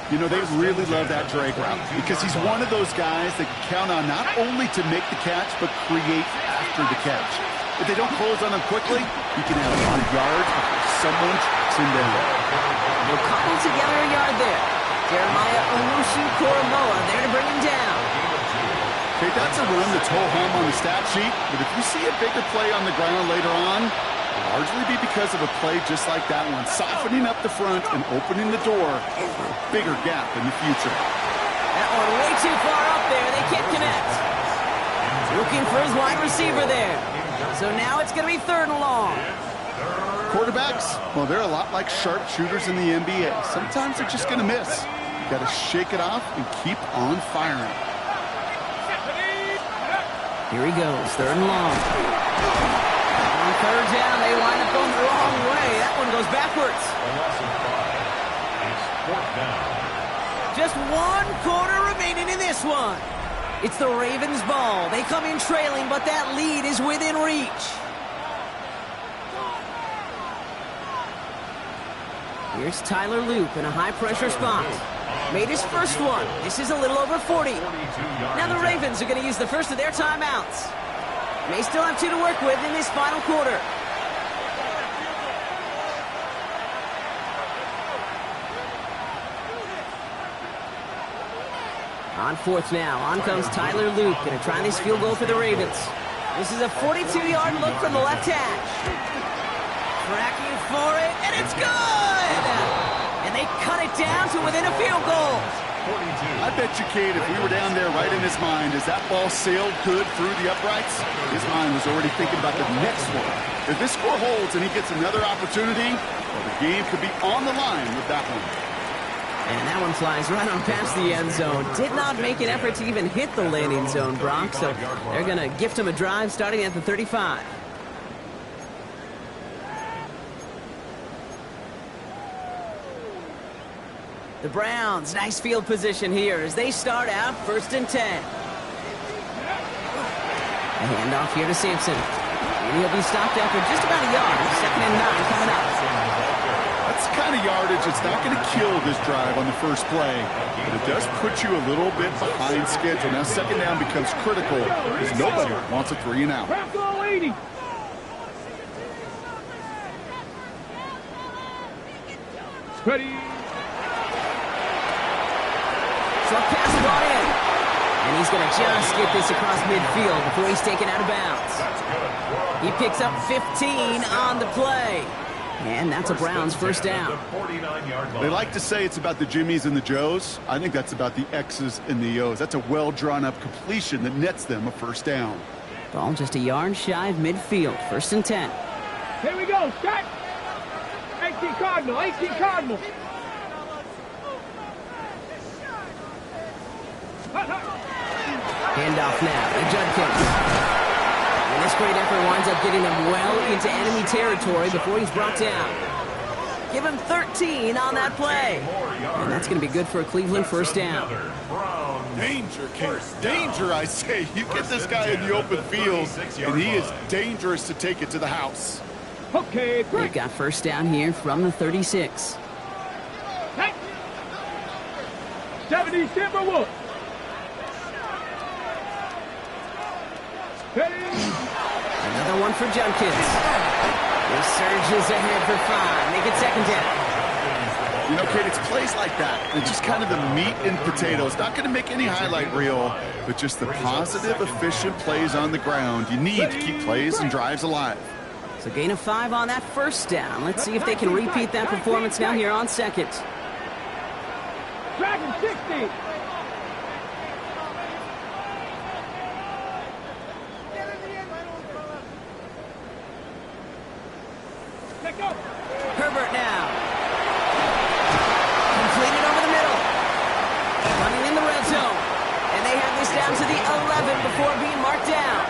You know, they really love that drag route because he's one of those guys that can count on not only to make the catch, but create after the catch. If they don't close on him quickly, he can have a lot of yards before someone tracks him down. They'll cobble together a yard there. Jeremiah Owusu-Koramoah there to bring him down. Okay, that's a run that's ho-hum on the stat sheet, but if you see a bigger play on the ground later on, it'll largely be because of a play just like that one, softening up the front and opening the door for a bigger gap in the future. That one way too far up there. They can't connect. Looking for his wide receiver there. So now it's going to be 3rd and long. Quarterbacks, well, they're a lot like sharpshooters in the NBA. Sometimes they're just going to miss. You got to shake it off and keep on firing. Here he goes, 3rd and long. On 3rd down, they wind up going the wrong way. That one goes backwards. A loss of 5. It's 4th down. Just 1 quarter remaining in this one. It's the Ravens' ball. They come in trailing, but that lead is within reach. Here's Tyler Loop in a high-pressure spot. Made his first one. This is a little over 40. Now the Ravens are going to use the first of their timeouts. May still have 2 to work with in this final quarter. On 4th now, on comes Tyler Loop. Going to try this field goal for the Ravens. This is a 42-yard look from the left hash. Tracking for it, and it's good! And they cut it down to within a field goal. 42. I bet you, Kate, if we were down there right in his mind, as that ball sailed good through the uprights, his mind was already thinking about the next one. If this score holds and he gets another opportunity, well, the game could be on the line with that one. And that one flies right on past the end zone. Did not make an effort to even hit the landing zone, Brock, so they're going to gift him a drive starting at the 35. The Browns, nice field position here as they start out 1st and 10. A handoff here to Sampson. And he'll be stopped after just about a yard. 2nd and 9 coming up. That's the kind of yardage that's not going to kill this drive on the first play, but it does put you a little bit behind schedule. Now 2nd down becomes critical because nobody wants a 3 and out. Ready. Short pass brought in. And he's going to just get this across midfield before he's taken out of bounds. He picks up 15 on the play. And that's a Browns first down. They like to say it's about the Jimmies and the Joes. I think that's about the X's and the O's. That's a well-drawn-up completion that nets them a first down. Ball just a yard shy of midfield. 1st and 10. Here we go, set. 18 Cardinal, 18 Cardinal. Handoff now to Judkins. And this great effort winds up getting them well into enemy territory before he's brought down. Give him 13 on that play. And that's going to be good for a Cleveland first down. Danger, Case. Danger, I say. You get this guy in the open field, and he is dangerous to take it to the house. Okay, They've great. got first down here from the 36. Hey. 70 Timberwood. Another one for Junkins. He surges ahead for 5. Make it second down. You know, Kate, it's plays like that. It's just kind of the meat and potatoes. Not going to make any highlight reel, but just the positive, efficient plays on the ground. You need to keep plays and drives alive. So gain of 5 on that first down. Let's see if they can repeat that performance now here on second. Dragon 60. Herbert now. Completed over the middle. Running in the red zone. And they have this down to the 11 before being marked down.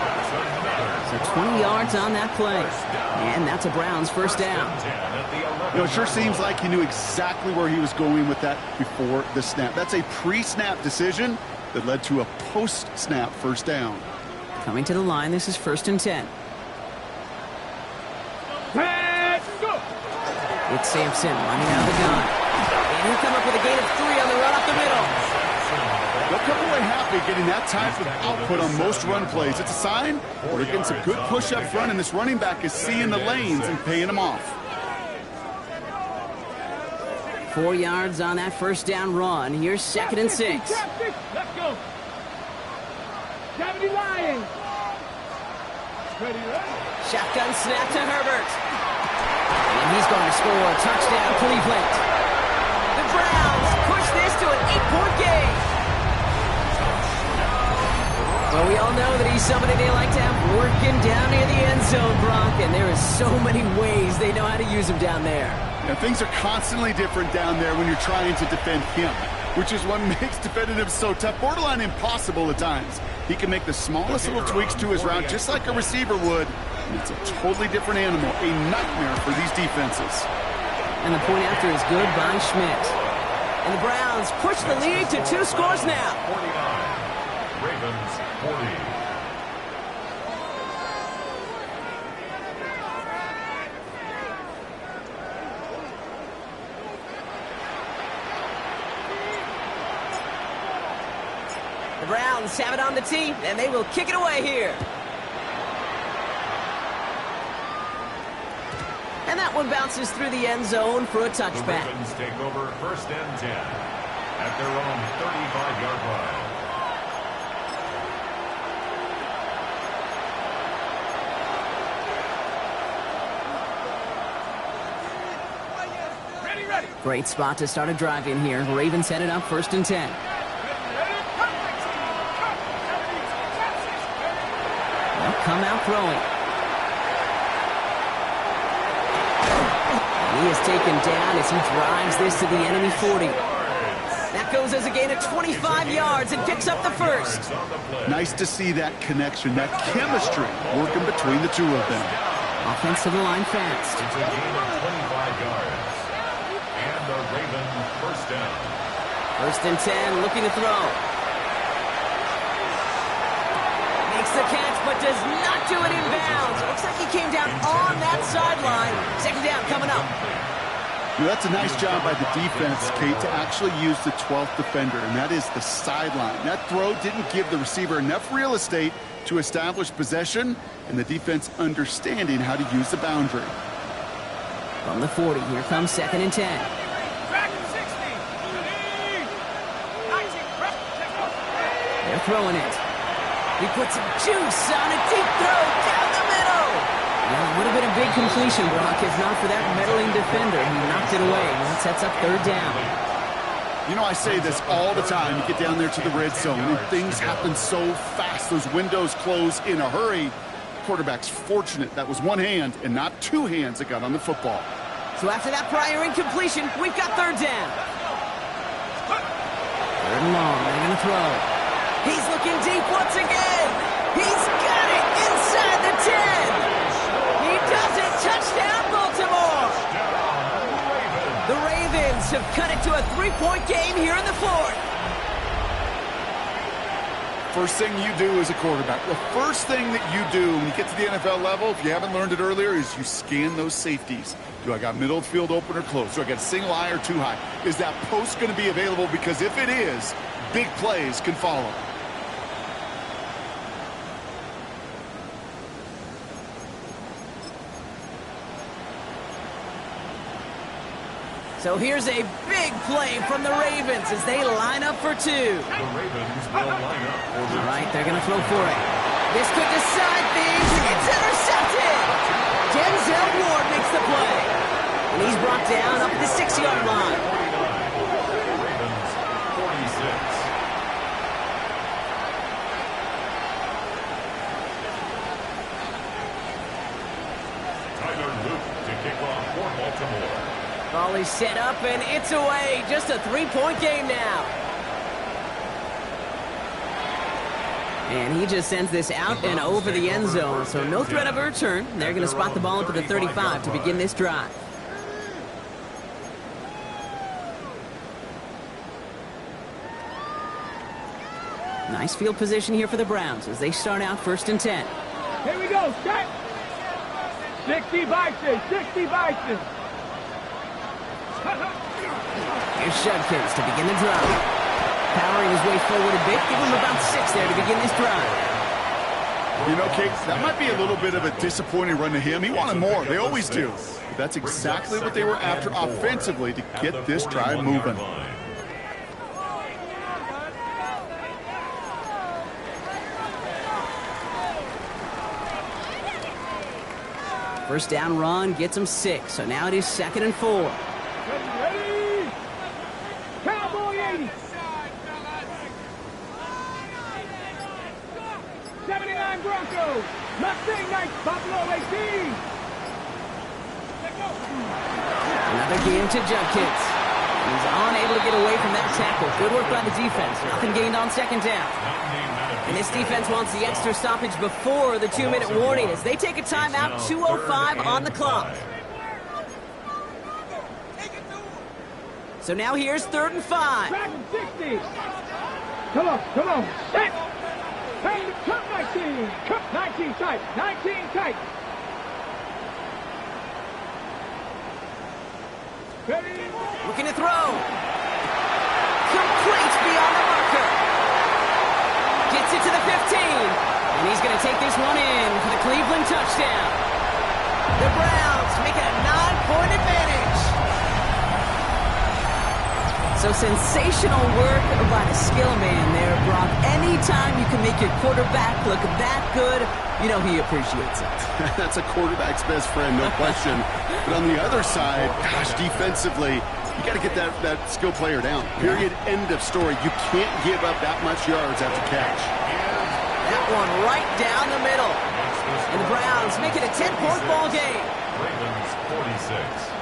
So 20 yards on that play. And that's a Browns first down. You know, it sure seems like he knew exactly where he was going with that before the snap. That's a pre-snap decision that led to a post-snap first down. Coming to the line, this is 1st and 10. It's Sampson running out of the gun. And he'll come up with a gain of 3 on the run up the middle. They'll come away happy getting that type of output on most run plays. It's a sign they're getting some good push up front, and this running back is seeing the lanes and paying them off. 4 yards on that first down run. Here's 2nd and 6. Let's go. Gravity Lions. Ready. Shotgun snap to Herbert. And he's going to score a touchdown, Cleveland. The Browns push this to an 8-point game. Well, we all know that he's somebody they like to have working down near the end zone, Brock, and there is so many ways they know how to use him down there. Yeah, things are constantly different down there when you're trying to defend him, which is what makes defending him so tough, borderline impossible at times. He can make the smallest little tweaks to his route just like a receiver would. It's a totally different animal, a nightmare for these defenses. And the point after is good by Schmidt. And the Browns push the lead to 2 scores now. 49. Ravens 40. The Browns have it on the tee, and they will kick it away here. And that one bounces through the end zone for a touchback. The Ravens take over 1st and 10 at their own 35-yard line. Ready. Great spot to start a drive in here. Ravens headed up 1st and 10. They'll come out throwing. He is taken down as he drives this to the enemy 40. That goes as a gain of 25 yards and picks up the first. Nice to see that connection, that chemistry working between the two of them. Offense to the line fast. It's a gain of 25 yards. And the Ravens first down. 1st and 10, looking to throw. Makes the catch, but does not do it in bounds. Looks like he came down on that sideline. 2nd down coming up. You know, that's a nice job by the defense, Kate, to actually use the 12th defender, and that is the sideline. That throw didn't give the receiver enough real estate to establish possession, and the defense understanding how to use the boundary. From the 40, here comes 2nd and 10. Dragon 60. They're throwing it. He puts some juice on a deep throw down the middle. Well, it would have been a big completion, Brock, if not for that meddling defender. He knocked it away. That sets up 3rd down. You know, I say this all the time. You get down there to the red zone, and things happen so fast. Those windows close in a hurry. The quarterback's fortunate that was one hand and not 2 hands that got on the football. So after that prior incompletion, we've got 3rd down. 3rd and long. They're going to throw. He's looking deep once again. He's got it inside the 10. He does it. Touchdown, Baltimore. The Ravens have cut it to a 3-point game here in the 4th. First thing you do as a quarterback, the first thing that you do when you get to the NFL level, if you haven't learned it earlier, is you scan those safeties. Do I got middle field open or close? Do I got a single eye or 2 high? Is that post going to be available? Because if it is, big plays can follow. So here's a big play from the Ravens as they line up for 2. The Ravens will line up for the All right, they're going to throw for it. This could decide things. It's intercepted. Denzel Ward makes the play. And he's brought down up at the 6-yard line. 49. Ravens 46. To kick off for Baltimore. Ball is set up, and it's away. Just a 3-point game now. And he just sends this out and over the end zone, so no threat of a return. They're going to spot the ball up at the 35 to begin this drive. Nice field position here for the Browns as they start out 1st and 10. Here we go, set. 60 Bison, 60 Bison. Here's Judkins to begin the drive. Powering his way forward a bit. Give him about 6 there to begin this drive. You know, Kate, that might be a little bit of a disappointing run to him. He wanted more. They always do. But that's exactly what they were after offensively to get this drive moving. First down run gets him 6, so now it is 2nd and 4. Ready? Cowboy 80. 79 Broncos. Mustang Knights, Buffalo 18. Another game to Judkins. He's unable to get away from that tackle. Good work by the defense. Nothing gained on 2nd down. And this defense wants the extra stoppage before the 2-minute warning as they take a timeout, 2:05 on the clock. So now here's 3rd and 5. 60. Come on. Set. Hey, cut 19. Cut 19 tight. 19 tight. Ready? Looking to throw. Complete beyond the marker. Gets it to the 15. And he's going to take this one in for the Cleveland touchdown. The Browns make it a 9-point advantage. So sensational work by the skill man there, Brock. Anytime you can make your quarterback look that good, you know he appreciates it. That's a quarterback's best friend, no question. But on the other side, gosh, defensively, you got to get that skill player down. Period. End of story. You can't give up that much yards after catch. That one right down the middle. And the Browns make it a 10-point ball game. Ravens 46.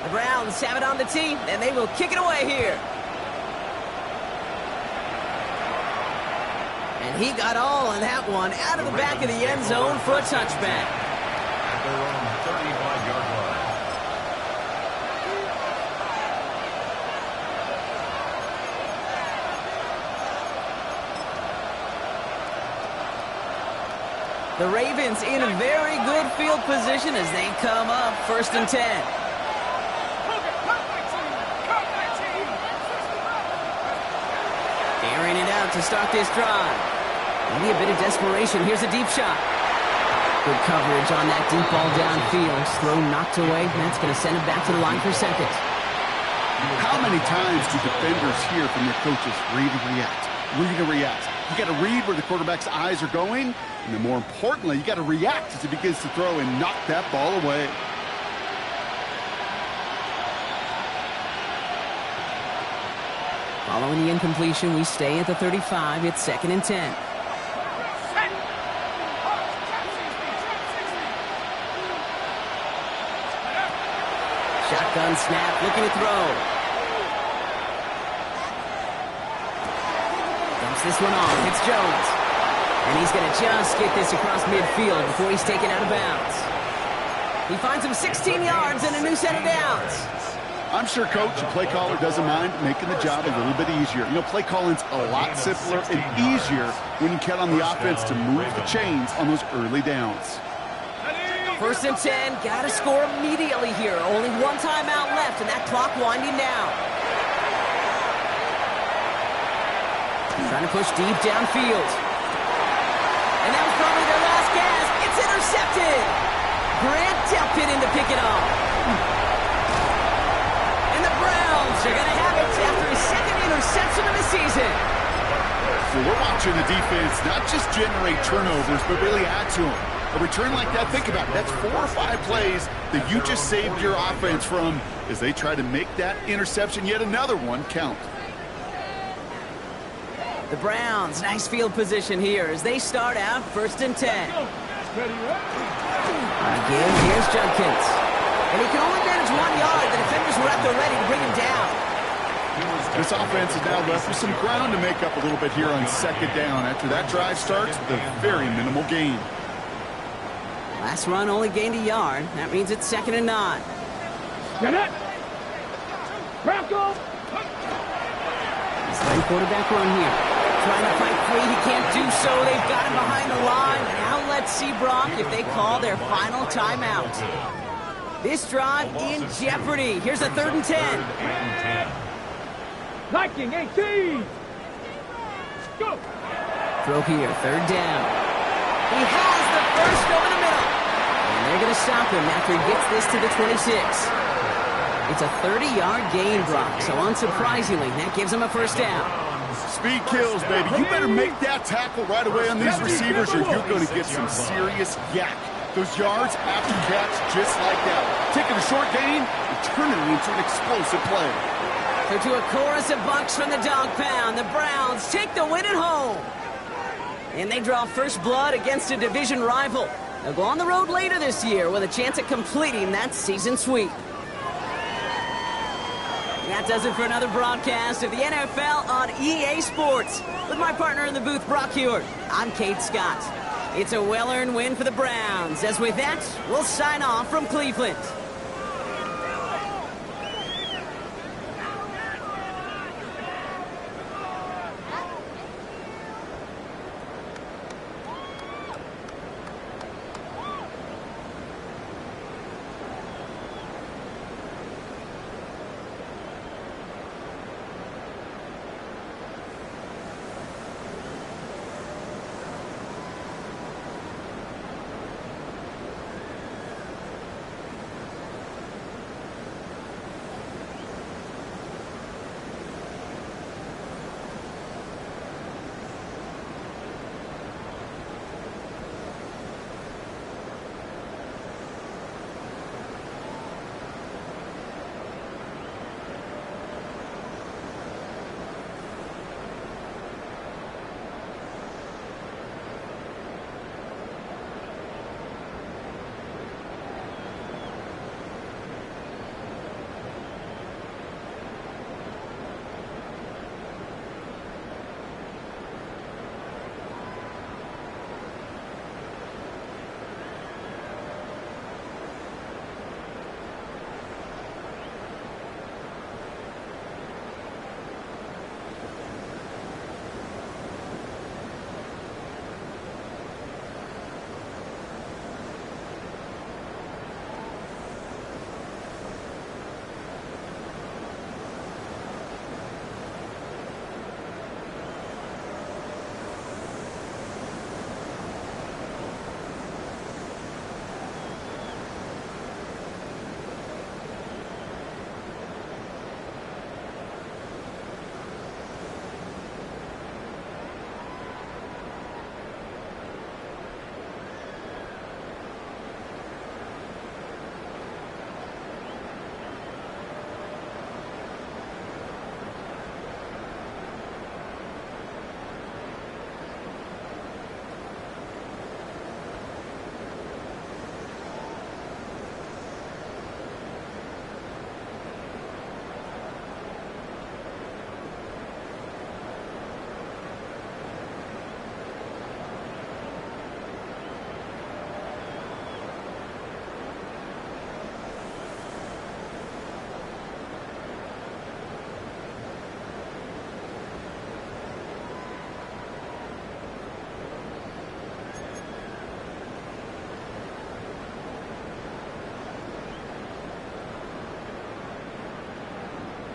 The Browns have it on the tee, and they will kick it away here. And he got all on that one out of the back of the end zone for a touchback. At their own 35-yard line. The Ravens in a very good field position as they come up 1st and 10. Airing it out to start this drive. Maybe a bit of desperation. Here's a deep shot. Good coverage on that deep ball downfield. Throw knocked away. That's going to send it back to the line for 2nd. How many times do defenders hear from their coaches, read and react, read and react? You got to read where the quarterback's eyes are going, and then more importantly, you got to react as he begins to throw and knock that ball away. Following the incompletion, we stay at the 35. It's 2nd and 10. Shotgun snap, looking to throw. Dumps this one off. It's Jones. And he's going to just get this across midfield before he's taken out of bounds. He finds him 16 yards and a new set of downs. I'm sure coach and play caller doesn't mind making the job a little bit easier. You know, play calling's a lot simpler and easier when you count on the offense to move the chains on those early downs. 1st and 10, got to score immediately here. Only one timeout left, and that clock winding down. Trying to push deep downfield. And that was probably their intercepted. Grant Delpit in to pick it off. And the Browns are going to have it after his second interception of the season. So we're watching the defense not just generate turnovers, but really add to them. A return like that, think about it, that's 4 or 5 plays that you just saved your offense from as they try to make that interception, yet another one, count. The Browns, nice field position here as they start out 1st and 10. Again, here's Judkins. And he can only manage 1 yard. The defenders were out there ready to bring him down. This offense is now left with some ground to make up a little bit here on 2nd down. After that drive starts with a very minimal gain. Last run only gained 1 yard. That means it's 2nd and 9. Get it! Bronco! He's letting quarterback run here. Trying to fight free. He can't do so. They've got him behind the line. Now let's see, Brock, if they call their final timeout. This drive in jeopardy. Here's a 3rd and 10. 19-18. Go! Throw here, 3rd down. He has the first over the middle. And they're going to stop him after he gets this to the 26. It's a 30-yard gain, Brock, so unsurprisingly, that gives him a 1st down. Speed kills, baby. You better make that tackle right away on these receivers or you're going to get some serious yak. Those yards after catch just like that. Taking a short gain and turning it into an explosive play. So to a chorus of bucks from the dog pound, the Browns take the win at home. And they draw first blood against a division rival. They'll go on the road later this year with a chance at completing that season sweep. That does it for another broadcast of the NFL on EA Sports. With my partner in the booth, Brock Hewitt, I'm Kate Scott. It's a well-earned win for the Browns. As with that, we'll sign off from Cleveland.